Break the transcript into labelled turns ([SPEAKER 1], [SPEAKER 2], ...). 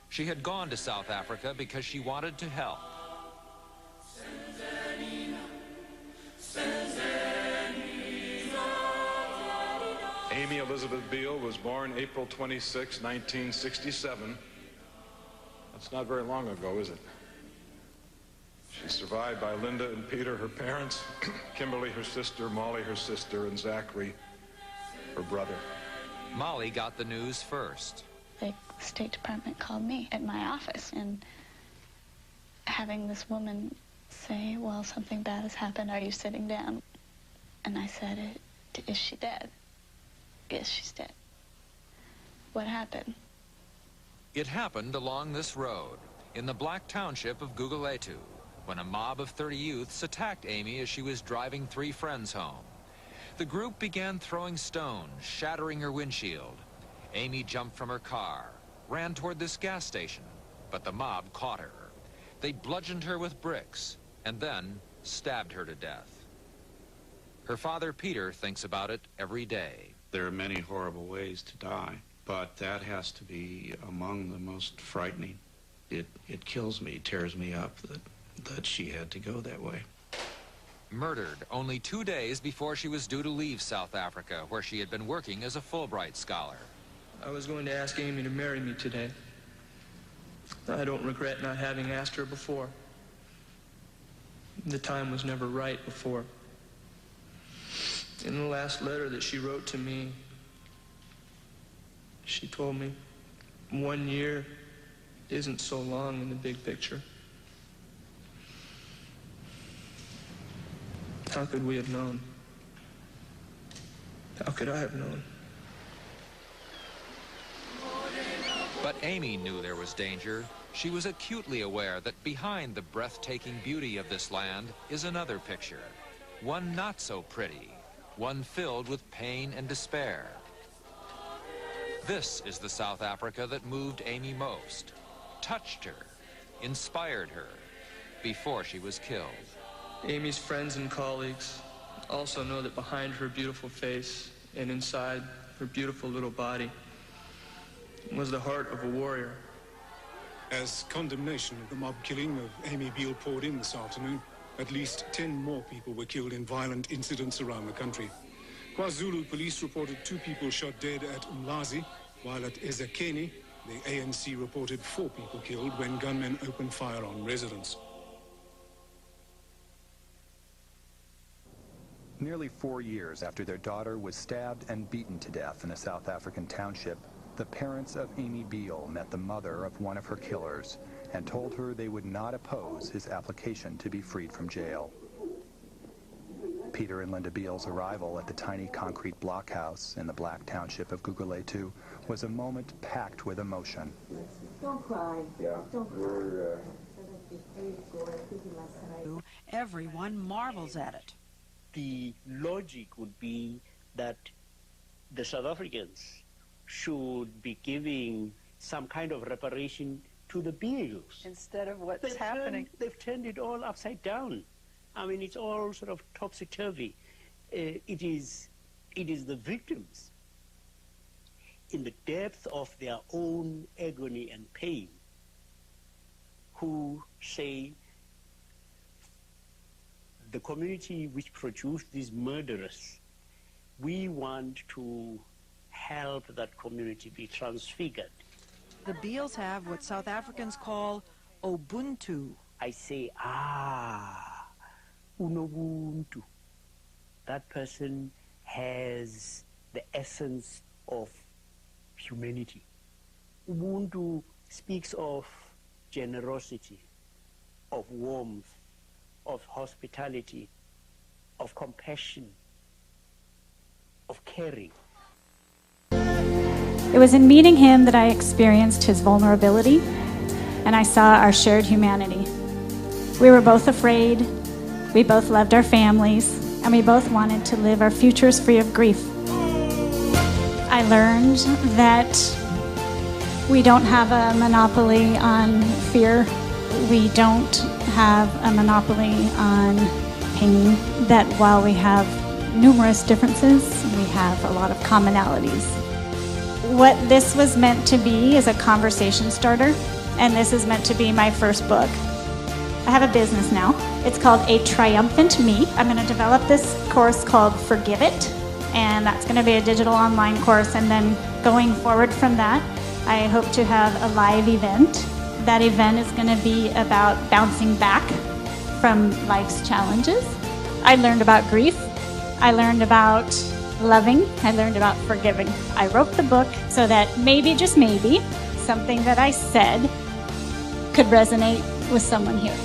[SPEAKER 1] She had gone to South Africa because she wanted to help.
[SPEAKER 2] Amy Elizabeth Biehl was born April 26, 1967. That's not very long ago, is it? She's survived by Linda and Peter, her parents, Kimberly, her sister, Molly, her sister, and Zachary, her brother.
[SPEAKER 1] Molly got the news first.
[SPEAKER 3] The State Department called me at my office, and having this woman say, well, something bad has happened, are you sitting down? And I said, is she dead? Yes, she's dead. What happened?
[SPEAKER 1] It happened along this road, in the black township of Guguletu, when a mob of 30 youths attacked Amy as she was driving 3 friends home. The group began throwing stones, shattering her windshield. Amy jumped from her car, ran toward this gas station, but the mob caught her. They bludgeoned her with bricks, and then stabbed her to death. Her father, Peter, thinks about it every day.
[SPEAKER 4] There are many horrible ways to die, but that has to be among the most frightening. It kills me, tears me up that she had to go that way.
[SPEAKER 1] Murdered only 2 days before she was due to leave South Africa, where she had been working as a Fulbright scholar.
[SPEAKER 5] I was going to ask Amy to marry me today. I don't regret not having asked her before. The time was never right before. In the last letter that she wrote to me, she told me 1 year isn't so long in the big picture. How could we have known? How could I have known?
[SPEAKER 1] But Amy knew there was danger. She was acutely aware that behind the breathtaking beauty of this land is another picture, one not so pretty, one filled with pain and despair. This is the South Africa that moved Amy most, touched her, inspired her, before she was killed.
[SPEAKER 5] Amy's friends and colleagues also know that behind her beautiful face and inside her beautiful little body was the heart of a warrior.
[SPEAKER 6] As condemnation of the mob killing of Amy Biehl poured in this afternoon, at least 10 more people were killed in violent incidents around the country. KwaZulu police reported 2 people shot dead at Umlazi, while at eZekeni, the ANC reported 4 people killed when gunmen opened fire on residents.
[SPEAKER 7] Nearly 4 years after their daughter was stabbed and beaten to death in a South African township, the parents of Amy Biehl met the mother of one of her killers and told her they would not oppose his application to be freed from jail. Peter and Linda Biehl's arrival at the tiny concrete blockhouse in the black township of Guguletu was a moment packed with emotion.
[SPEAKER 8] Don't cry.
[SPEAKER 9] Yeah,
[SPEAKER 8] don't
[SPEAKER 9] cry.
[SPEAKER 8] Everyone marvels at it.
[SPEAKER 10] The logic would be that the South Africans should be giving some kind of reparation to the Biehls.
[SPEAKER 8] Instead of what's happening.
[SPEAKER 10] They've turned it all upside down. I mean, it's all sort of topsy-turvy. It is the victims, in the depth of their own agony and pain, who say, the community which produced these murderers, we want to help that community be transfigured.
[SPEAKER 8] The Biehls have what South Africans call Ubuntu.
[SPEAKER 10] I say, Unobuntu. That person has the essence of humanity. Ubuntu speaks of generosity, of warmth, of hospitality, of compassion, of caring.
[SPEAKER 11] It was in meeting him that I experienced his vulnerability, and I saw our shared humanity. We were both afraid, we both loved our families, and we both wanted to live our futures free of grief. I learned that we don't have a monopoly on fear. We don't have a monopoly on pain. That while we have numerous differences, we have a lot of commonalities. What this was meant to be is a conversation starter and this is meant to be my first book. I have a business now. It's called A Triumphant Me. I'm going to develop this course called Forgive It, and that's going to be a digital online course, and then going forward from that, I hope to have a live event. That event is going to be about bouncing back from life's challenges. I learned about grief. I learned about loving. I learned about forgiving. I wrote the book so that maybe, just maybe, something that I said could resonate with someone here.